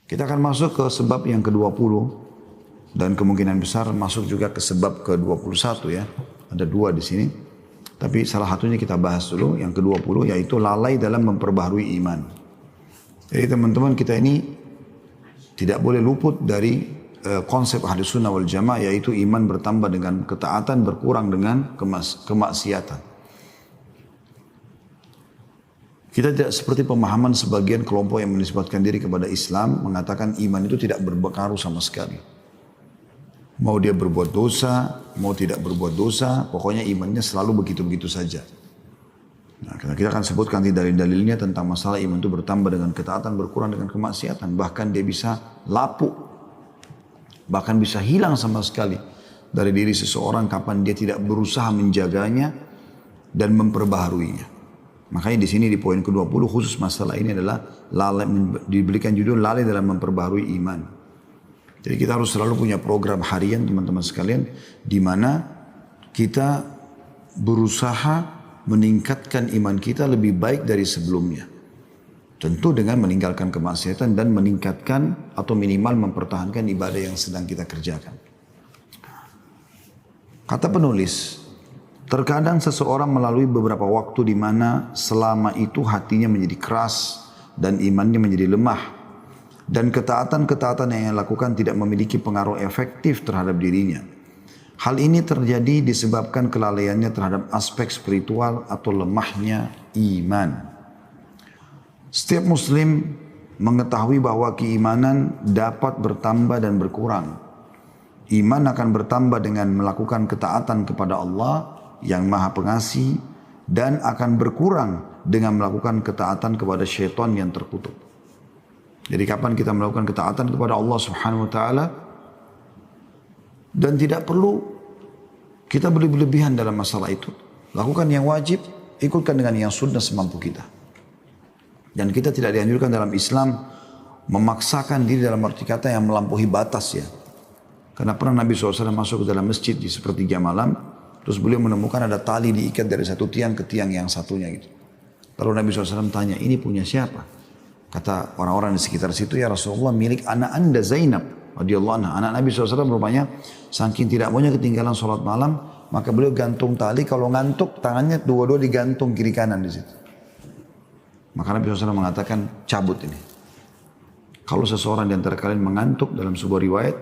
Kita akan masuk ke sebab yang ke-20 dan kemungkinan besar masuk juga ke sebab ke-21 ya. Ada dua di sini. Tapi salah satunya kita bahas dulu, yang ke-20 yaitu lalai dalam memperbaharui iman. Jadi teman-teman kita ini tidak boleh luput dari konsep Ahlus Sunnah wal Jamaah, yaitu iman bertambah dengan ketaatan, berkurang dengan kemaksiatan. Kita tidak seperti pemahaman sebagian kelompok yang menisbatkan diri kepada Islam, mengatakan iman itu tidak berpengaruh sama sekali. Mau dia berbuat dosa, mau tidak berbuat dosa, pokoknya imannya selalu begitu-begitu saja. Nah, kita akan sebutkan nanti dalil-dalilnya tentang masalah iman itu bertambah dengan ketaatan, berkurang dengan kemaksiatan. Bahkan dia bisa lapuk, bahkan bisa hilang sama sekali dari diri seseorang kapan dia tidak berusaha menjaganya dan memperbaharuinya. Makanya di sini di poin ke-20 khusus masalah ini adalah lalai, diberikan judul lalai dalam memperbaharui iman. Jadi kita harus selalu punya program harian teman-teman sekalian, di mana kita berusaha meningkatkan iman kita lebih baik dari sebelumnya. Tentu dengan meninggalkan kemaksiatan dan meningkatkan atau minimal mempertahankan ibadah yang sedang kita kerjakan. Kata penulis, terkadang seseorang melalui beberapa waktu di mana selama itu hatinya menjadi keras dan imannya menjadi lemah. Dan ketaatan-ketaatan yang ia lakukan tidak memiliki pengaruh efektif terhadap dirinya. Hal ini terjadi disebabkan kelalaiannya terhadap aspek spiritual atau lemahnya iman. Setiap muslim mengetahui bahwa keimanan dapat bertambah dan berkurang. Iman akan bertambah dengan melakukan ketaatan kepada Allah yang Maha Pengasih, dan akan berkurang dengan melakukan ketaatan kepada syaitan yang terkutuk. Jadi kapan kita melakukan ketaatan kepada Allah Subhanahu wa taala dan tidak perlu kita berlebihan dalam masalah itu. Lakukan yang wajib, ikutkan dengan yang sunnah semampu kita. Dan kita tidak dianjurkan dalam Islam memaksakan diri dalam arti kata yang melampaui batas ya. Karena pernah Nabi SAW masuk ke dalam masjid di sepertiga malam, terus beliau menemukan ada tali diikat dari satu tiang ke tiang yang satunya gitu. Lalu Nabi SAW tanya, ini punya siapa? Kata orang-orang di sekitar situ, ya Rasulullah, milik anak anda Zainab radhiyallahu anha. Anak Nabi SAW rupanya saking tidak maunya ketinggalan sholat malam, maka beliau gantung tali, kalau ngantuk tangannya dua-dua digantung kiri kanan di situ. Maka Nabi SAW mengatakan, cabut ini. Kalau seseorang di antara kalian mengantuk dalam sebuah riwayat,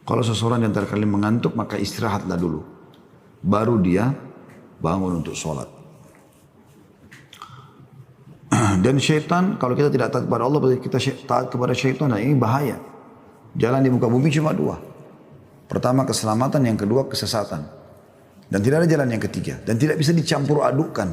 kalau seseorang di antara kalian mengantuk, maka istirahatlah dulu. Baru dia bangun untuk sholat. Dan syaitan, kalau kita tidak taat kepada Allah, berarti kita taat kepada syaitan. Dan ini bahaya. Jalan di muka bumi cuma dua. Pertama keselamatan, yang kedua kesesatan. Dan tidak ada jalan yang ketiga. Dan tidak bisa dicampur adukkan.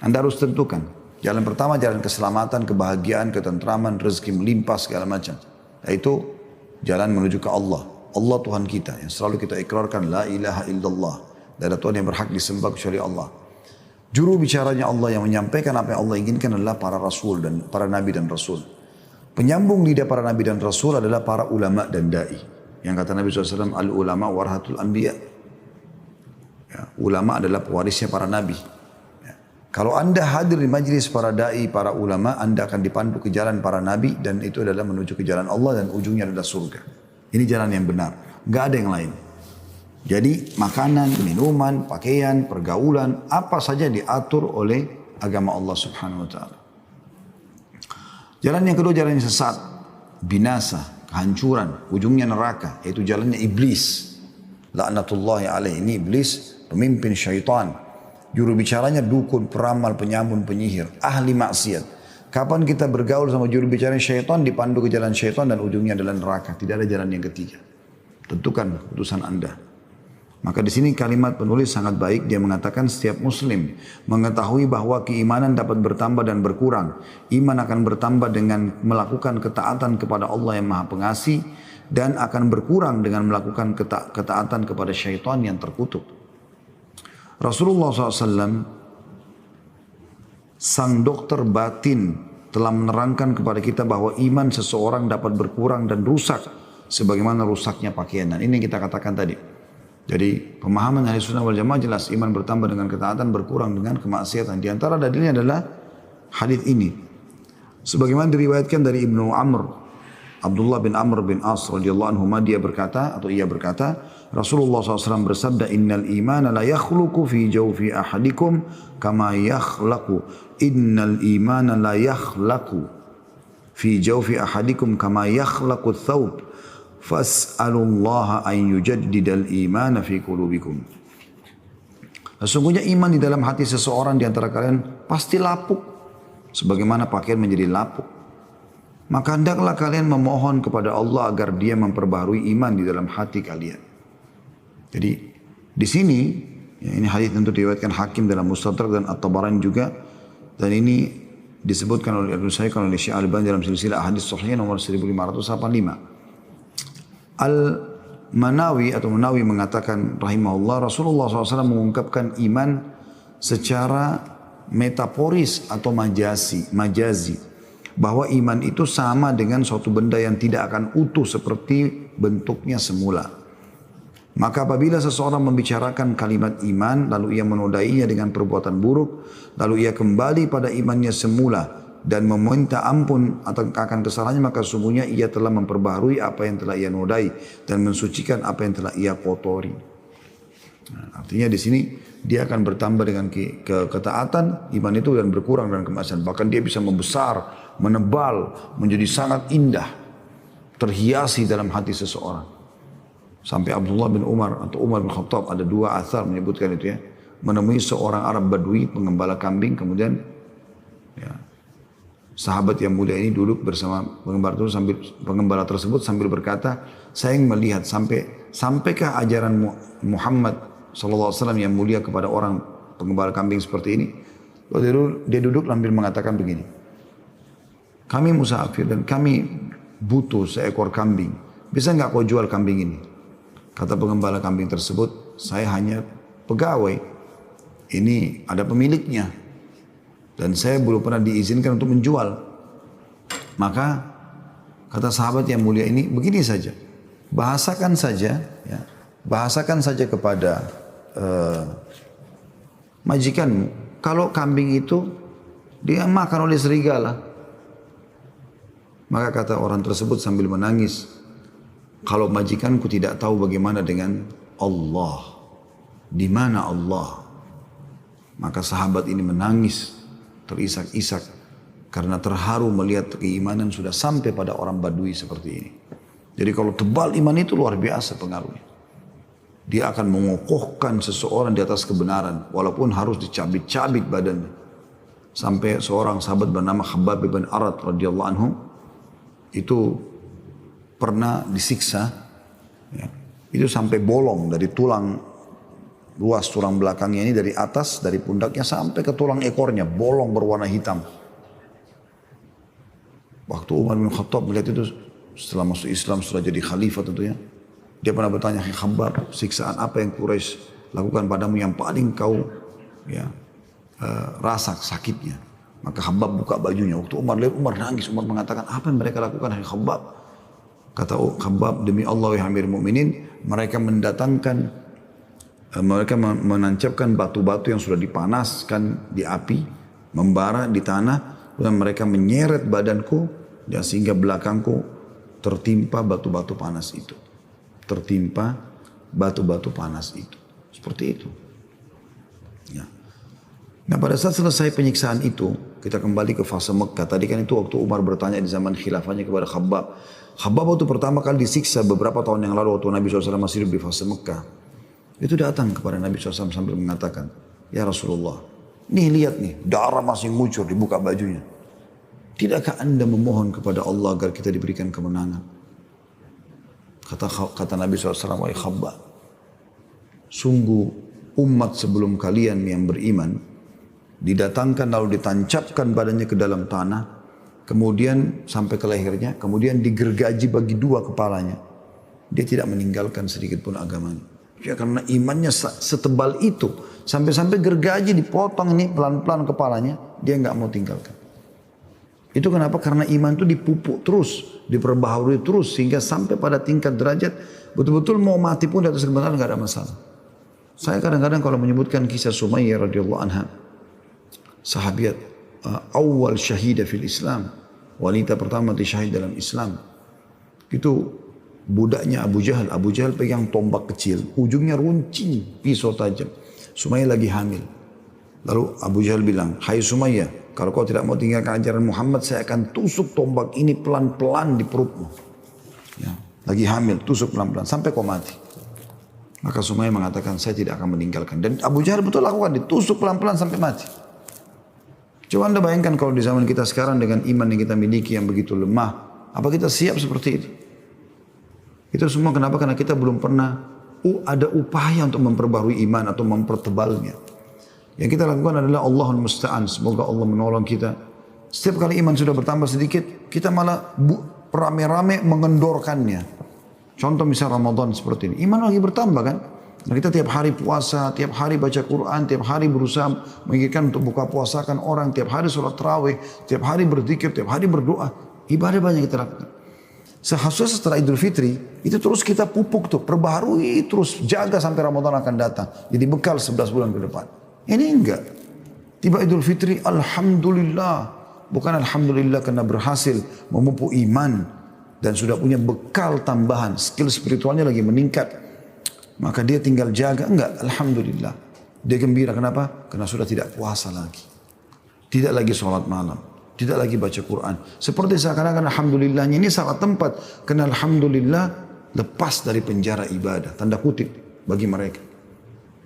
Anda harus tentukan. Jalan pertama jalan keselamatan, kebahagiaan, ketentraman, rezeki melimpah segala macam. Yaitu jalan menuju ke Allah. Allah Tuhan kita yang selalu kita ikrarkan la ilaha illallah. Tidak ada Tuhan yang berhak disembah kecuali Allah. Juru bicaranya Allah yang menyampaikan apa yang Allah inginkan adalah para rasul dan para nabi dan rasul. Penyambung lidah para nabi dan rasul adalah para ulama dan dai. Yang kata Nabi SAW, al ulama warahatul anbiya. Ya, ulama adalah pewarisnya para nabi. Kalau anda hadir di majlis para da'i, para ulama, anda akan dipandu ke jalan para nabi, dan itu adalah menuju ke jalan Allah, dan ujungnya adalah surga. Ini jalan yang benar. Gak ada yang lain. Jadi makanan, minuman, pakaian, pergaulan, apa saja diatur oleh agama Allah Subhanahu wa ta'ala. Jalan yang kedua, jalan yang sesat, binasa, kehancuran, ujungnya neraka, yaitu jalannya iblis. La'natullahi alaih, ini iblis, pemimpin syaitan. Juru bicaranya dukun, peramal, penyamun, penyihir, ahli maksiat. Kapan kita bergaul sama juru bicara syaitan, dipandu ke jalan syaitan dan ujungnya adalah neraka. Tidak ada jalan yang ketiga. Tentukan keputusan anda. Maka di sini kalimat penulis sangat baik. Dia mengatakan setiap muslim mengetahui bahwa keimanan dapat bertambah dan berkurang. Iman akan bertambah dengan melakukan ketaatan kepada Allah yang Maha Pengasih, dan akan berkurang dengan melakukan ketaatan kepada syaitan yang terkutuk. Rasulullah SAW, sang dokter batin, telah menerangkan kepada kita bahwa iman seseorang dapat berkurang dan rusak sebagaimana rusaknya pakaian. Dan ini yang kita katakan tadi. Jadi pemahaman Ahlus Sunnah wal Jamaah jelas, iman bertambah dengan ketaatan, berkurang dengan kemaksiatan. Di antara dalilnya adalah hadis ini. Sebagaimana diriwayatkan dari Ibnu Amr, Abdullah bin Amr bin As radhiyallahu anhu, ia berkata, Rasulullah SAW bersabda, innal imana la yakhluqu fi jawfi ahadikum kama yakhlaqu. Innal imana la yakhlaqu fi jawfi ahadikum kama yakhlaqu thawb. Fas'alullaha an yujaddidal imana fi qulubikum. Sesungguhnya iman di dalam hati seseorang di antara kalian pasti lapuk, sebagaimana pakaian menjadi lapuk. Maka hendaklah kalian memohon kepada Allah agar Dia memperbaharui iman di dalam hati kalian. Jadi di sini, ya, ini hadis tentu diriwayatkan Hakim dalam Mustadrak dan At-Tabarani juga, dan ini disebutkan oleh Syekh Al-Albani dalam silsilah hadis sahih nomor 1585. Al-Manawi atau Munawi mengatakan rahimahullah, Rasulullah SAW mengungkapkan iman secara metaforis atau majazi, bahwa iman itu sama dengan suatu benda yang tidak akan utuh seperti bentuknya semula. Maka apabila seseorang membicarakan kalimat iman, lalu ia menodainya dengan perbuatan buruk, lalu ia kembali pada imannya semula dan meminta ampun akan kesalahannya, maka sesungguhnya ia telah memperbaharui apa yang telah ia nodai dan mensucikan apa yang telah ia kotori. Nah, artinya di sini dia akan bertambah dengan ketaatan iman itu dan berkurang dengan kemaksiatan. Bahkan dia bisa membesar, menebal, menjadi sangat indah, terhiasi dalam hati seseorang. Sampai Abdullah bin Umar atau Umar bin Khattab, ada dua athar menyebutkan itu ya, menemui seorang Arab Badui pengembala kambing, kemudian ya, sahabat yang mulia ini duduk bersama pengembala tersebut sambil berkata, saya ingin melihat sampaikah ajaran Muhammad SAW yang mulia kepada orang pengembala kambing seperti ini. Lalu dia duduk sambil mengatakan begini, kami musafir dan kami butuh seekor kambing, bisa nggak kau jual kambing ini? Kata pengembala kambing tersebut, saya hanya pegawai, ini ada pemiliknya dan saya belum pernah diizinkan untuk menjual. Maka kata sahabat yang mulia ini, begini saja, bahasakan saja kepada majikanmu, kalau kambing itu dia makan oleh serigala. Maka kata orang tersebut sambil menangis, kalau majikanku tidak tahu bagaimana dengan Allah, di mana Allah? Maka sahabat ini menangis terisak-isak karena terharu melihat keimanan sudah sampai pada orang Badui seperti ini. Jadi kalau tebal iman itu luar biasa pengaruhnya. Dia akan mengokohkan seseorang di atas kebenaran walaupun harus dicabik-cabik badannya. Sampai seorang sahabat bernama Khabbab bin Arad radhiyallahu anhu itu pernah disiksa, ya, itu sampai bolong dari tulang luas, tulang belakangnya ini dari atas, dari pundaknya sampai ke tulang ekornya, bolong berwarna hitam. Waktu Umar bin Khattab melihat itu setelah masuk Islam, setelah jadi khalifah tentunya, dia pernah bertanya, Khabbab, siksaan apa yang Quraisy lakukan padamu yang paling kau ya, rasa sakitnya? Maka Khabbab buka bajunya. Waktu Umar lihat, Umar nangis. Umar mengatakan, apa yang mereka lakukan, hai Khabbab? Kata Khabbab, demi Allah ya Amir Mu'minin, mereka menancapkan batu-batu yang sudah dipanaskan di api, membara di tanah, dan mereka menyeret badanku, dan sehingga belakangku tertimpa batu-batu panas itu. Tertimpa batu-batu panas itu. Seperti itu. Ya. Nah pada saat selesai penyiksaan itu, kita kembali ke fase Mekah. Tadi kan itu waktu Umar bertanya di zaman khilafahnya kepada Khabbab. Khabbab waktu pertama kali disiksa beberapa tahun yang lalu waktu Nabi SAW masih hidup di fase Mekah. Itu datang kepada Nabi SAW sambil mengatakan, ya Rasulullah, nih lihat nih, darah masih ngucur, dibuka bajunya. Tidakkah anda memohon kepada Allah agar kita diberikan kemenangan? Kata Nabi SAW, wahai Khabbab, sungguh umat sebelum kalian yang beriman, didatangkan lalu ditancapkan badannya ke dalam tanah, kemudian sampai ke lehernya, kemudian digergaji bagi dua kepalanya. Dia tidak meninggalkan sedikit pun agamanya. Ya, karena imannya setebal itu, sampai-sampai gergaji dipotong ini pelan-pelan kepalanya, dia nggak mau tinggalkan. Itu kenapa? Karena iman itu dipupuk terus, diperbaharui terus, sehingga sampai pada tingkat derajat betul-betul mau mati pun di atas kebenaran nggak ada masalah. Saya kadang-kadang kalau menyebutkan kisah Sumayyah radhiyallahu anha, sahabiat awal syahidah fil Islam, wanita pertama mati syahid dalam Islam. Itu budaknya Abu Jahal. Abu Jahal pegang tombak kecil, ujungnya runcing, pisau tajam. Sumayyah lagi hamil. Lalu Abu Jahal bilang, hai Sumayyah, kalau kau tidak mau tinggalkan ajaran Muhammad, saya akan tusuk tombak ini pelan-pelan di perutmu. Ya, lagi hamil, tusuk pelan-pelan sampai kau mati. Maka Sumayyah mengatakan, saya tidak akan meninggalkan. Dan Abu Jahal betul lakukan, ditusuk pelan-pelan sampai mati. Coba anda bayangkan kalau di zaman kita sekarang dengan iman yang kita miliki yang begitu lemah, apa kita siap seperti itu? Itu semua kenapa? Karena kita belum pernah ada upaya untuk memperbarui iman atau mempertebalnya. Yang kita lakukan adalah Allahul Musta'an. Semoga Allah menolong kita. Setiap kali iman sudah bertambah sedikit, kita malah rame-rame mengendorkannya. Contoh misal Ramadan seperti ini. Iman lagi bertambah kan? Nah, kita tiap hari puasa, tiap hari baca Quran, tiap hari berusaha mengingatkan untuk buka puasakan orang, tiap hari sholat tarawih, tiap hari berzikir, tiap hari berdoa. Ibadah banyak kita lakukan. Seharusnya setelah Idul Fitri, itu terus kita pupuk tuh, perbaharui terus, jaga sampai Ramadan akan datang. Jadi bekal 11 bulan ke depan. Ini enggak. Tiba Idul Fitri, Alhamdulillah. Bukan Alhamdulillah karena berhasil memupuk iman. Dan sudah punya bekal tambahan. Skill spiritualnya lagi meningkat. Maka dia tinggal jaga. Enggak, Alhamdulillah. Dia gembira. Kenapa? Karena sudah tidak puasa lagi. Tidak lagi sholat malam. Tidak lagi baca Quran. Seperti seakan-akan Alhamdulillahnya ini salah tempat. Karena Alhamdulillah lepas dari penjara ibadah. Tanda kutip bagi mereka.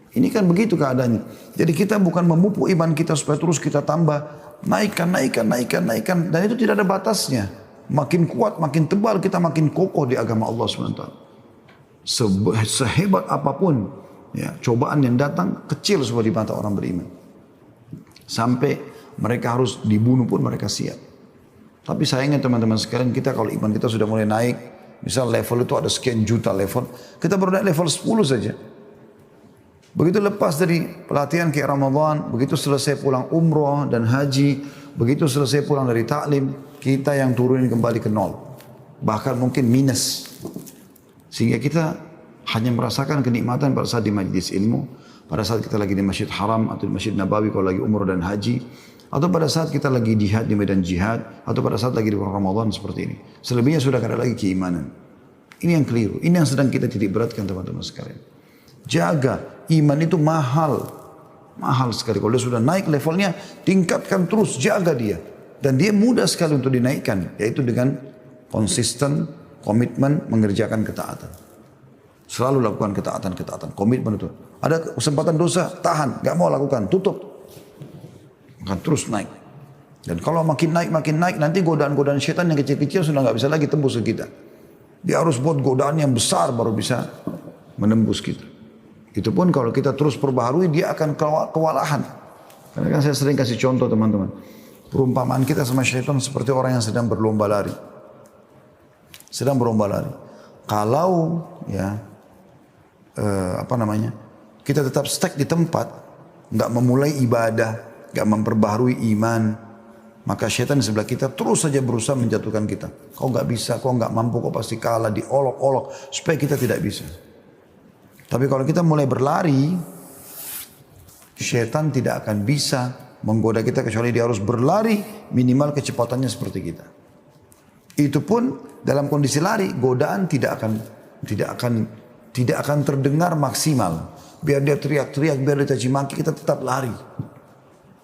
Ini kan begitu keadaannya. Jadi kita bukan memupuk iman kita supaya terus kita tambah. Naikkan. Dan itu tidak ada batasnya. Makin kuat, makin tebal kita makin kokoh di agama Allah SWT. Sehebat apapun ya, cobaan yang datang kecil semua di mata orang beriman. Sampai mereka harus dibunuh pun mereka siap. Tapi sayangnya teman-teman sekalian, kita kalau iman kita sudah mulai naik. Misal level itu ada sekian juta level. Kita baru naik level 10 saja. Begitu lepas dari pelatihan kayak Ramadan, begitu selesai pulang umroh dan haji, begitu selesai pulang dari taklim, kita yang turunin kembali ke nol. Bahkan mungkin minus. Sehingga kita hanya merasakan kenikmatan pada saat di majlis ilmu, pada saat kita lagi di Masjid Haram atau di Masjid Nabawi kalau lagi umroh dan haji, atau pada saat kita lagi jihad di medan jihad, atau pada saat lagi di bulan Ramadan seperti ini. Selebihnya sudah tidak ada lagi keimanan. Ini yang keliru. Ini yang sedang kita titik beratkan teman-teman sekalian. Jaga, iman itu mahal. Mahal sekali. Kalau dia sudah naik levelnya, tingkatkan terus, jaga dia. Dan dia mudah sekali untuk dinaikkan. Yaitu dengan konsisten, komitmen, mengerjakan ketaatan. Selalu lakukan ketaatan. Komitmen itu. Ada kesempatan dosa, tahan. Gak mau lakukan, tutup. Akan terus naik. Dan kalau makin naik, nanti godaan-godaan syaitan yang kecil-kecil sudah gak bisa lagi tembus ke kita. Dia harus buat godaan yang besar baru bisa menembus kita. Itu pun kalau kita terus perbaharui, dia akan kewalahan. Karena kan saya sering kasih contoh teman-teman. Perumpamaan kita sama syaitan seperti orang yang sedang berlomba lari. Kalau ya kita tetap stuck di tempat, nggak memulai ibadah, nggak memperbaharui iman, maka syaitan di sebelah kita terus saja berusaha menjatuhkan kita. Kau nggak bisa, kau nggak mampu, kau pasti kalah, diolok-olok supaya kita tidak bisa. Tapi kalau kita mulai berlari, syaitan tidak akan bisa menggoda kita kecuali dia harus berlari minimal kecepatannya seperti kita. Itu pun dalam kondisi lari, godaan tidak akan terdengar maksimal. Biar dia teriak-teriak, biar dia caci maki, kita tetap lari.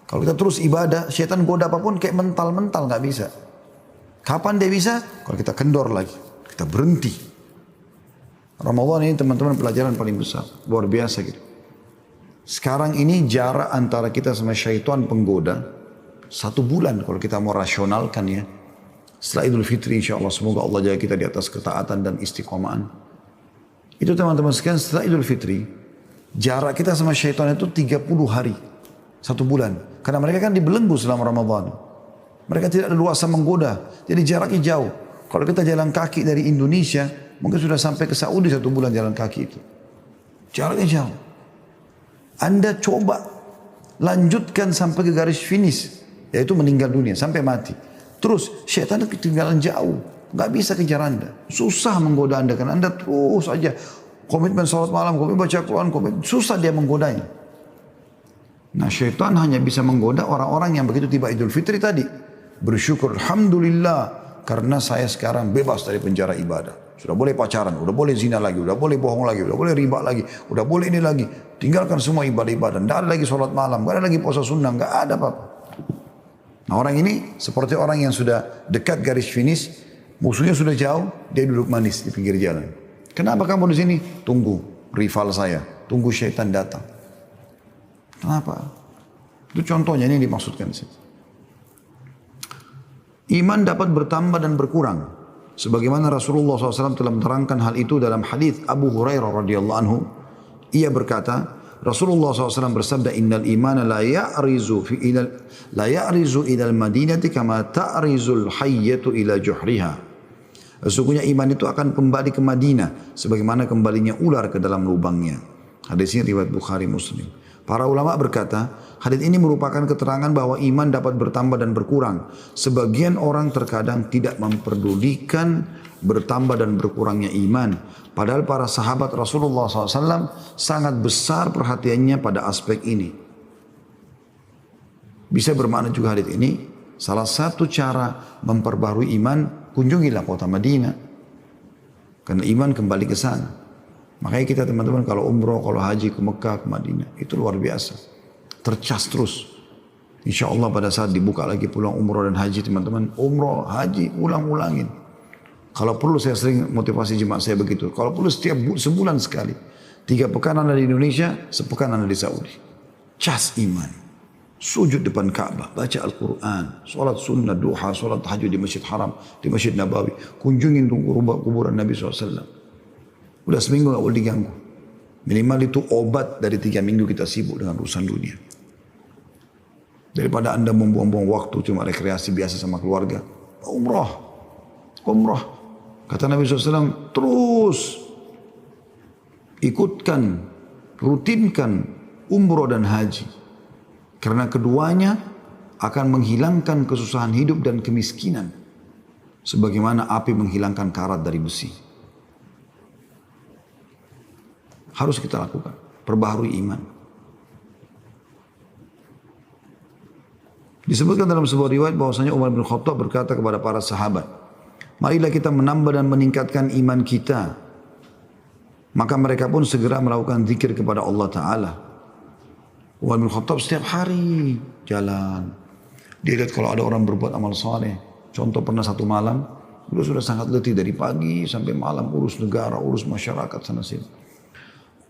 Kalau kita terus ibadah, syaitan goda apapun kayak mental nggak bisa. Kapan dia bisa? Kalau kita kendor lagi, kita berhenti. Ramadan ini teman-teman pelajaran paling besar, luar biasa gitu. Sekarang ini jarak antara kita sama syaitan penggoda 1 bulan kalau kita mau rasionalkan ya. Setelah Idul Fitri insya Allah, semoga Allah jaga kita di atas ketaatan dan istiqomahan. Itu teman-teman sekalian, setelah Idul Fitri, jarak kita sama syaitan itu 30 hari, 1 bulan. Karena mereka kan dibelenggu selama Ramadan. Mereka tidak ada luasa menggoda, jadi jaraknya jauh. Kalau kita jalan kaki dari Indonesia, mungkin sudah sampai ke Saudi 1 bulan jalan kaki itu. Jaraknya jauh. Anda coba lanjutkan sampai ke garis finish, yaitu meninggal dunia, sampai mati. Terus syaitan ketinggalan jauh, nggak bisa kejar Anda. Susah menggoda Anda, karena Anda terus aja komitmen salat malam, komitmen baca Quran, susah dia menggodanya. Nah syaitan hanya bisa menggoda orang-orang yang begitu tiba Idul Fitri tadi. bersyukur, alhamdulillah karena saya sekarang bebas dari penjara ibadah. Sudah boleh pacaran, udah boleh zina lagi, udah boleh bohong lagi, udah boleh riba lagi, udah boleh ini lagi. Tinggalkan semua ibadah-ibadah. Tidak ada lagi sholat malam, tidak ada lagi puasa sunnah, tidak ada apa-apa. Nah orang ini seperti orang yang sudah dekat garis finish, musuhnya sudah jauh, dia duduk manis di pinggir jalan. Kenapa kamu di sini? Tunggu rival saya, tunggu syaitan datang. Kenapa? Itu contohnya ini yang dimaksudkan. Iman dapat bertambah dan berkurang. Sebagaimana Rasulullah SAW telah menerangkan hal itu dalam hadis Abu Hurairah radhiyallahu anhu. Ia berkata, Rasulullah SAW bersabda, Innal imana la ya'rizu ilal madinati kama ta'rizul hayyatu ila juhriha. Sesungguhnya iman itu akan kembali ke Madinah sebagaimana kembalinya ular ke dalam lubangnya. Hadis ini riwayat Bukhari Muslim. Para ulama berkata, hadis ini merupakan keterangan bahwa iman dapat bertambah dan berkurang. Sebagian orang terkadang tidak memperdulikan bertambah dan berkurangnya iman. Padahal para sahabat Rasulullah SAW sangat besar perhatiannya pada aspek ini. Bisa bermakna juga hadis ini, salah satu cara memperbarui iman, kunjungilah kota Madinah. Karena iman kembali ke sana. Makanya kita teman-teman kalau umroh, kalau haji ke Mekah, ke Madinah, itu luar biasa. Tercas terus. Insya Allah pada saat dibuka lagi pulang umroh dan haji teman-teman, umroh, haji, ulang-ulangin. Kalau perlu saya sering motivasi jemaah saya begitu. Kalau perlu setiap sebulan sekali. 3 pekan anda di Indonesia, sepekan anda di Saudi. Cas iman. Sujud depan Ka'bah, baca Al-Quran, sholat sunnah, duha, sholat tahajud di Masjid Haram, di Masjid Nabawi. Kunjungin kuburan Nabi SAW. Udah seminggu gak boleh diganggu. Minimal itu obat dari 3 minggu kita sibuk dengan urusan dunia. Daripada anda membuang-buang waktu cuma rekreasi biasa sama keluarga. Umrah. Kata Nabi SAW, terus ikutkan, rutinkan umroh dan haji. Karena keduanya akan menghilangkan kesusahan hidup dan kemiskinan. Sebagaimana api menghilangkan karat dari besi. Harus kita lakukan. Perbaharui iman. Disebutkan dalam sebuah riwayat bahwasanya Umar bin Khattab berkata kepada para sahabat, marilah kita menambah dan meningkatkan iman kita. Maka mereka pun segera melakukan zikir kepada Allah Ta'ala. Umar bin Khattab setiap hari jalan. Dia lihat kalau ada orang berbuat amal saleh. Contoh pernah satu malam, beliau sudah sangat letih dari pagi sampai malam urus negara, urus masyarakat sana sini.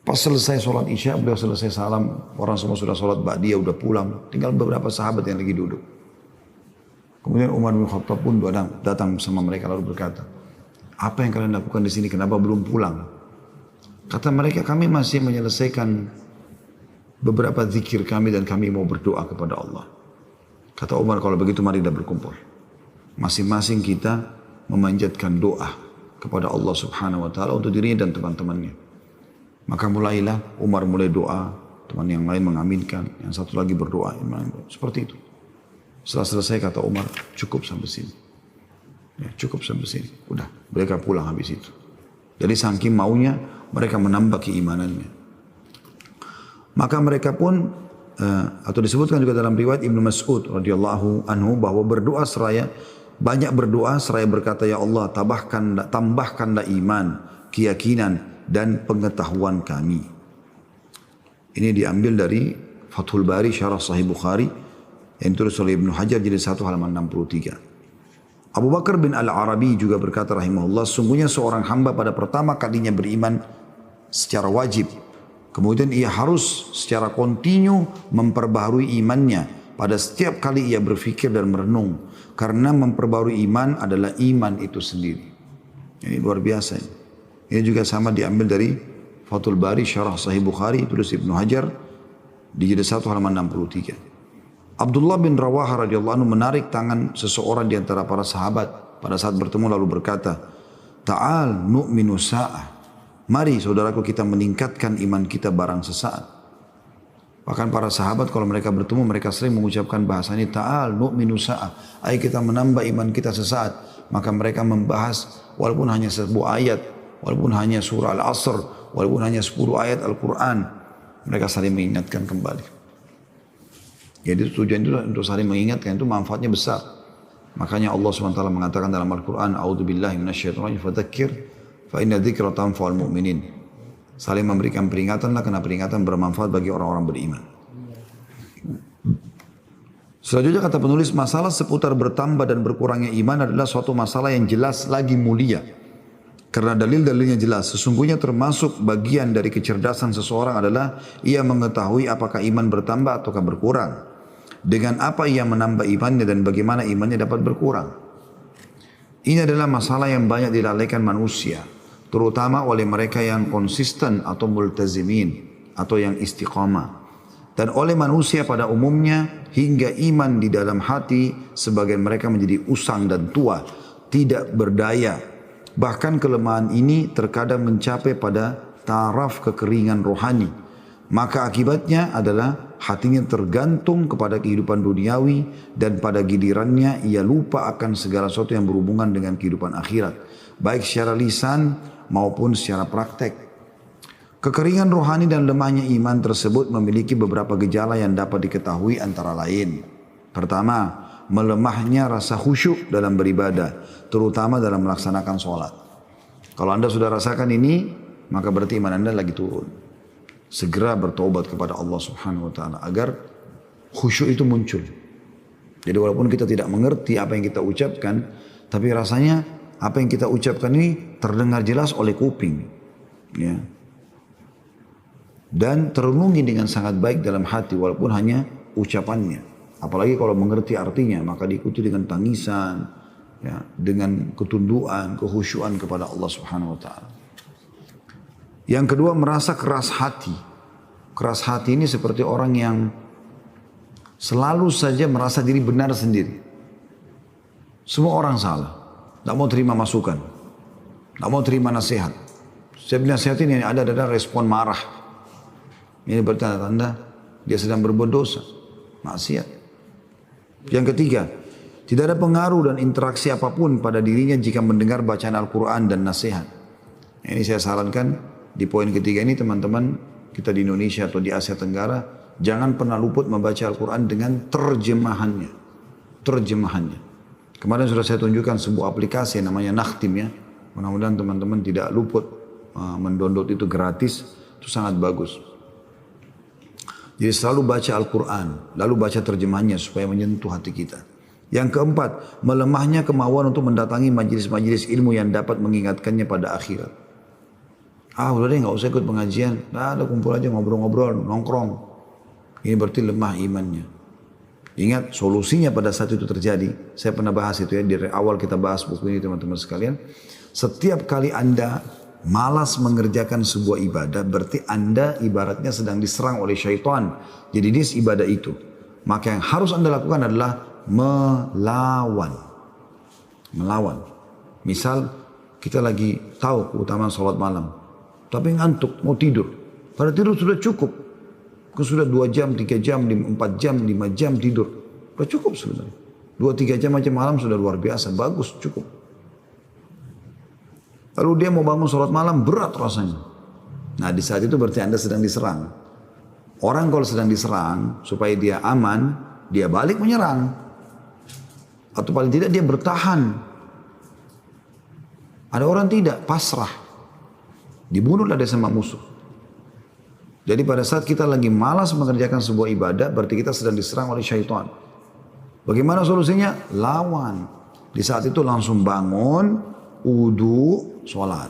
Pas selesai sholat isya, beliau selesai salam, orang semua sudah sholat ba'diyah, udah pulang. Tinggal beberapa sahabat yang lagi duduk. Kemudian Umar bin Khattab pun datang sama mereka lalu berkata, apa yang kalian lakukan di sini, kenapa belum pulang? Kata mereka, kami masih menyelesaikan beberapa zikir kami dan kami mau berdoa kepada Allah. Kata Umar, kalau begitu mari kita berkumpul. Masing-masing kita memanjatkan doa kepada Allah Subhanahu wa Ta'ala untuk dirinya dan teman-temannya. Maka mulailah Umar mulai doa, teman yang lain mengaminkan, yang satu lagi berdoa, seperti itu. Setelah selesai kata Umar, cukup sampai sini. Ya, cukup sampai sini. Udah, mereka pulang habis itu. Jadi saking maunya mereka menambah keimanannya. Maka mereka pun atau disebutkan juga dalam riwayat Ibnu Mas'ud radhiyallahu anhu bahwa banyak berdoa seraya berkata, ya Allah tambahkanlah iman, keyakinan dan pengetahuan kami. Ini diambil dari Fathul Bari Syarah Sahih Bukhari yang ditulis oleh Ibnu Hajar jilid 1 halaman 63. Abu Bakar bin Al-Arabi juga berkata rahimahullah, sungguhnya seorang hamba pada pertama kalinya beriman secara wajib, kemudian ia harus secara kontinu memperbaharui imannya pada setiap kali ia berfikir dan merenung, karena memperbaharui iman adalah iman itu sendiri. Ini luar biasa ini. Ini juga sama diambil dari Fathul Bari Syarah Sahih Bukhari tulis Ibnu Hajar di jilid 1 halaman 63. Abdullah bin Rawaha radhiyallahu anhu menarik tangan seseorang di antara para sahabat pada saat bertemu lalu berkata, "Ta'al nu'minu sa'ah." Mari saudaraku kita meningkatkan iman kita barang sesaat. Bahkan para sahabat kalau mereka bertemu mereka sering mengucapkan bahasa ini, "Ta'al nu'minu sa'ah." Ayo kita menambah iman kita sesaat. Maka mereka membahas walaupun hanya sebuah ayat, walaupun hanya surah Al-Asr, walaupun hanya 10 ayat Al-Quran, mereka saling mengingatkan kembali. Jadi tujuan itu untuk saling mengingatkan, itu manfaatnya besar. Makanya Allah SWT mengatakan dalam Al-Quran, A'udzubillahi minasyaitonir rajim, fadzakir fa inna dzikra tanfa'ul mu'minin. Saling memberikan peringatanlah karena peringatan bermanfaat bagi orang-orang beriman. Selanjutnya kata penulis, masalah seputar bertambah dan berkurangnya iman adalah suatu masalah yang jelas lagi mulia. Karena dalil-dalilnya jelas, sesungguhnya termasuk bagian dari kecerdasan seseorang adalah ia mengetahui apakah iman bertambah ataukah berkurang. Dengan apa ia menambah imannya dan bagaimana imannya dapat berkurang. Ini adalah masalah yang banyak dilalaikan manusia, terutama oleh mereka yang konsisten atau multazimin atau yang istiqamah. Dan oleh manusia pada umumnya hingga iman di dalam hati sebagian mereka menjadi usang dan tua, tidak berdaya. Bahkan kelemahan ini terkadang mencapai pada taraf kekeringan rohani. Maka akibatnya adalah hatinya tergantung kepada kehidupan duniawi dan pada gilirannya ia lupa akan segala sesuatu yang berhubungan dengan kehidupan akhirat. Baik secara lisan maupun secara praktek. Kekeringan rohani dan lemahnya iman tersebut memiliki beberapa gejala yang dapat diketahui antara lain. Pertama, melemahnya rasa khusyuk dalam beribadah, terutama dalam melaksanakan sholat. Kalau anda sudah rasakan ini, maka berarti iman anda lagi turun. Segera bertobat kepada Allah Subhanahu Wa Taala agar khusyuk itu muncul. Jadi walaupun kita tidak mengerti apa yang kita ucapkan, tapi rasanya apa yang kita ucapkan ini terdengar jelas oleh kuping. Ya. Dan terenungi dengan sangat baik dalam hati walaupun hanya ucapannya. Apalagi kalau mengerti artinya maka diikuti dengan tangisan, ya, dengan ketundukan, kekhusyuan kepada Allah Subhanahu Wa Taala. Yang kedua, merasa keras hati. Keras hati ini seperti orang yang selalu saja merasa diri benar sendiri. Semua orang salah, tidak mau terima masukan, tidak mau terima nasihat. Setiap nasihat ini ada respon marah. Ini bertanda-tanda dia sedang berbuat dosa, maksiat. Yang ketiga, tidak ada pengaruh dan interaksi apapun pada dirinya jika mendengar bacaan Al-Quran dan nasihat. Ini saya sarankan di poin ketiga ini teman-teman kita di Indonesia atau di Asia Tenggara, jangan pernah luput membaca Al-Quran dengan terjemahannya. Terjemahannya. Kemarin sudah saya tunjukkan sebuah aplikasi yang namanya Nakhtim ya. Mudah-mudahan teman-teman tidak luput mendownload itu gratis, itu sangat bagus. Jadi selalu baca Al-Quran, lalu baca terjemahannya supaya menyentuh hati kita. Yang keempat, melemahnya kemauan untuk mendatangi majelis-majelis ilmu yang dapat mengingatkannya pada akhirat. Udah deh gak usah ikut pengajian, ada kumpul aja ngobrol-ngobrol, nongkrong. Ini berarti lemah imannya. Ingat solusinya pada saat itu terjadi, saya pernah bahas itu ya, di awal kita bahas buku ini teman-teman sekalian. Setiap kali anda malas mengerjakan sebuah ibadah, berarti anda ibaratnya sedang diserang oleh syaitan. Jadi dis ibadah itu. Maka yang harus anda lakukan adalah melawan. Melawan. Misal kita lagi tahu keutamaan sholat malam, tapi ngantuk, mau tidur. Pada tidur sudah cukup. Sudah 2 jam, 3 jam, 4 jam, 5 jam tidur. Sudah cukup sebenarnya. 2-3 jam aja malam sudah luar biasa, bagus, cukup. Lalu dia mau bangun sholat malam, berat rasanya. Nah di saat itu berarti anda sedang diserang. Orang kalau sedang diserang, supaya dia aman, dia balik menyerang. Atau paling tidak dia bertahan. Ada orang tidak, pasrah. Dibunuhlah dia sama musuh. Jadi pada saat kita lagi malas mengerjakan sebuah ibadah, berarti kita sedang diserang oleh syaitan. Bagaimana solusinya? Lawan. Di saat itu langsung bangun, wudu, sholat.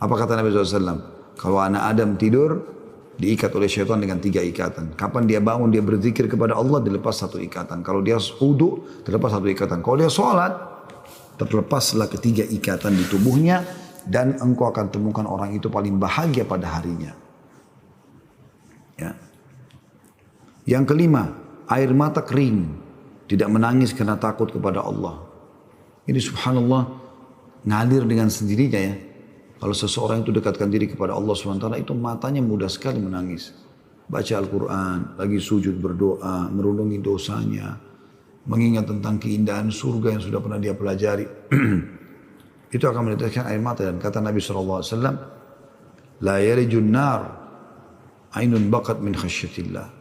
Apa kata Nabi SAW? Kalau anak Adam tidur, diikat oleh syaitan dengan 3 ikatan. Kapan dia bangun, dia berzikir kepada Allah, dilepas 1 ikatan. Kalau dia wudu, terlepas 1 ikatan. Kalau dia sholat, terlepaslah ketiga ikatan di tubuhnya, dan engkau akan temukan orang itu paling bahagia pada harinya. Ya. Yang kelima, air mata kering, tidak menangis karena takut kepada Allah. Ini subhanallah, ngalir dengan sendirinya ya. Kalau seseorang itu dekatkan diri kepada Allah SWT, itu matanya mudah sekali menangis. Baca Al-Quran, lagi sujud berdoa, merundungi dosanya, mengingat tentang keindahan surga yang sudah pernah dia pelajari. Itu akan meneteskan air mata. Dan kata Nabi SAW, La yarijun nar, ainun bakat min khasyatillah.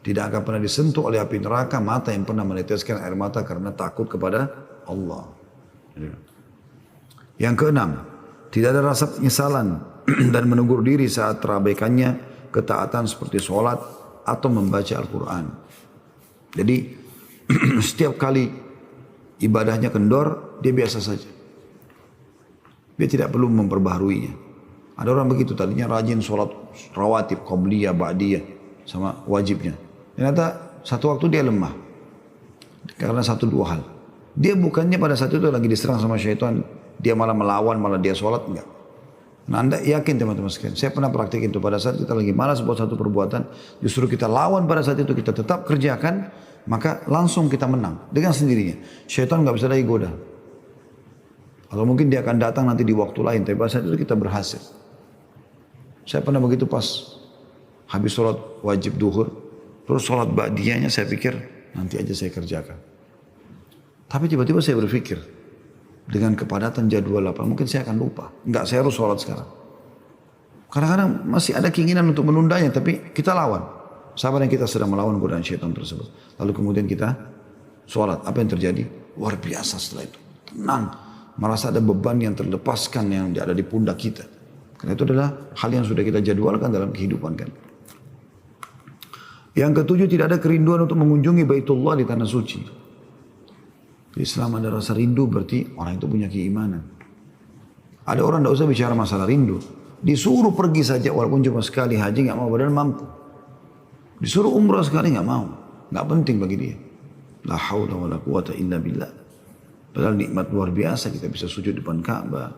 Tidak akan pernah disentuh oleh api neraka mata yang pernah meneteskan air mata karena takut kepada Allah. Yang keenam, tidak ada rasa penyesalan dan menegur diri saat terabaikannya ketaatan seperti sholat atau membaca Al-Quran. Jadi setiap kali ibadahnya kendor, dia biasa saja. Dia tidak perlu memperbaharuinya. Ada orang begitu, tadinya rajin sholat rawatib, qobliyah, ba'diyah, sama wajibnya. Ternyata satu waktu dia lemah. Karena satu dua hal. Dia bukannya pada saat itu lagi diserang sama syaitan, dia malah melawan, malah dia sholat, enggak. Nah anda yakin teman-teman sekalian, saya pernah praktikin itu pada saat kita lagi malas buat satu perbuatan, justru kita lawan pada saat itu, kita tetap kerjakan, maka langsung kita menang dengan sendirinya. Syaitan nggak bisa lagi goda. Atau mungkin dia akan datang nanti di waktu lain, tapi pada saat itu kita berhasil. Saya pernah begitu pas habis sholat wajib duhur, terus sholat ba'diyahnya saya pikir nanti aja saya kerjakan. Tapi tiba-tiba saya berpikir, dengan kepadatan jadwal apa, mungkin saya akan lupa. Enggak, saya harus sholat sekarang. Kadang-kadang masih ada keinginan untuk menundanya, tapi kita lawan. Sahabat yang kita sedang melawan godaan syaitan tersebut. Lalu kemudian kita sholat. Apa yang terjadi? Luar biasa setelah itu. Tenang. Merasa ada beban yang terlepaskan yang ada di pundak kita. Karena itu adalah hal yang sudah kita jadwalkan dalam kehidupan kan. Yang ketujuh, tidak ada kerinduan untuk mengunjungi Baitullah di tanah suci. Di Islam ada rasa rindu, berarti orang itu punya keimanan. Ada orang tidak usah bicara masalah rindu. Disuruh pergi saja walaupun cuma sekali haji nggak mau, padahal mampu. Disuruh umrah sekali nggak mau. Nggak penting bagi dia. La haula wa la quwata illa billah. Padahal nikmat luar biasa kita bisa sujud depan Ka'bah.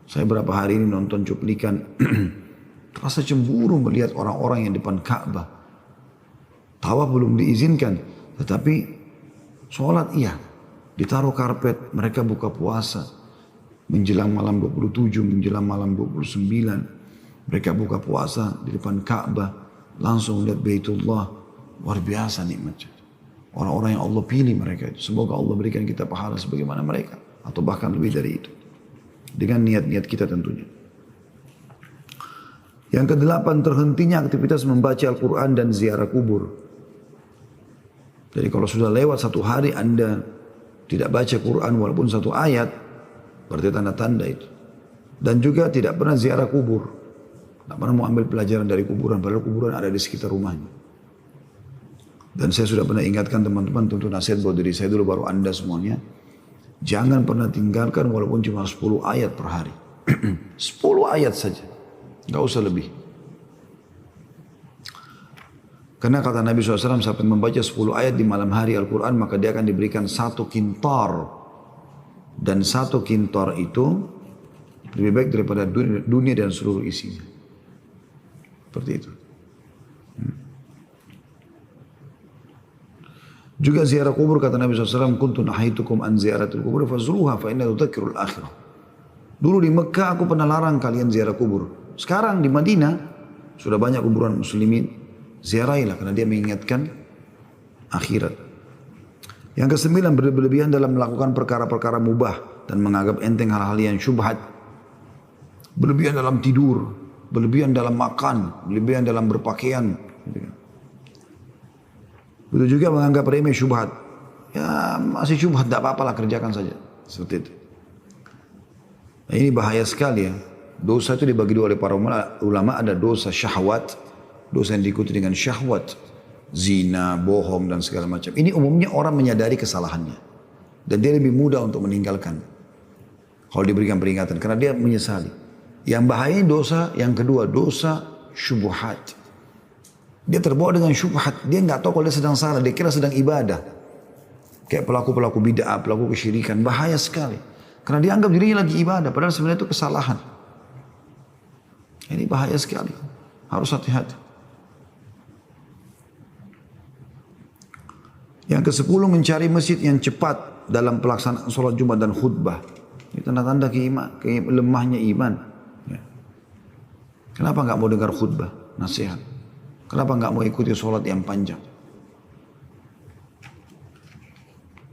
Saya berapa hari ini nonton cuplikan. Terasa cemburu melihat orang-orang yang depan Ka'bah. Tawaf belum diizinkan. Tetapi sholat iya. Ditaruh karpet, mereka buka puasa. Menjelang malam 27, menjelang malam 29. Mereka buka puasa di depan Ka'bah. Langsung lihat Baitullah. Luar biasa nikmatnya. Orang-orang yang Allah pilih mereka itu. Semoga Allah berikan kita pahala sebagaimana mereka. Atau bahkan lebih dari itu. Dengan niat-niat kita tentunya. Yang kedelapan, terhentinya aktivitas membaca Al-Quran dan ziarah kubur. Jadi kalau sudah lewat satu hari Anda tidak baca Quran walaupun satu ayat, berarti tanda-tanda itu. Dan juga tidak pernah ziarah kubur. Tidak pernah mau ambil pelajaran dari kuburan, padahal kuburan ada di sekitar rumahnya. Dan saya sudah pernah ingatkan teman-teman, tentu nasihat buat diri saya dulu baru Anda semuanya. Jangan pernah tinggalkan walaupun cuma 10 ayat per hari. 10 ayat saja. Gak usah lebih. Karena kata Nabi SAW, sampai membaca 10 ayat di malam hari Al-Quran, maka dia akan diberikan 1 kintar. Dan 1 kintar itu lebih baik daripada dunia dan seluruh isinya. Seperti itu. Juga ziarah kubur, kata Nabi SAW, kuntu nahitukum an ziaratul kubur fazruha fa inna tudzakkirul akhirah. Dulu di Mekah aku pernah larang kalian ziarah kubur. Sekarang di Madinah sudah banyak kuburan muslimin. Ziarahilah karena dia mengingatkan akhirat. Yang kesembilan, berlebihan dalam melakukan perkara-perkara mubah dan menganggap enteng hal-hal yang syubhat. Berlebihan dalam tidur, berlebihan dalam makan, berlebihan dalam berpakaian. Begitu juga menganggap remeh syubhat. Ya masih syubhat, tidak apa-apa lah, kerjakan saja. Seperti itu. Nah, ini bahaya sekali ya. Dosa itu dibagi dua oleh para ulama, ada dosa syahwat. Dosa yang diikuti dengan syahwat, zina, bohong dan segala macam. Ini umumnya orang menyadari kesalahannya. Dan dia lebih mudah untuk meninggalkan. Kalau diberikan peringatan, karena dia menyesali. Yang bahaya dosa yang kedua, dosa syubhat. Dia terbawa dengan syubhat. Dia nggak tahu kalau dia sedang salah, dia kira sedang ibadah. Kayak pelaku-pelaku bid'ah, pelaku kesyirikan. Bahaya sekali. Karena dia anggap dirinya lagi ibadah, padahal sebenarnya itu kesalahan. Ini bahaya sekali. Harus hati-hati. Yang ke-10, mencari masjid yang cepat dalam pelaksanaan sholat Jumat dan khutbah. Ini tanda-tanda lemahnya iman. Ya. Kenapa nggak mau dengar khutbah, nasihat? Kenapa nggak mau ikuti sholat yang panjang?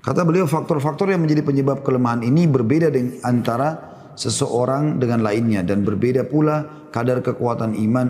Kata beliau, faktor-faktor yang menjadi penyebab kelemahan ini berbeda antara seseorang dengan lainnya. Dan berbeda pula kadar kekuatan iman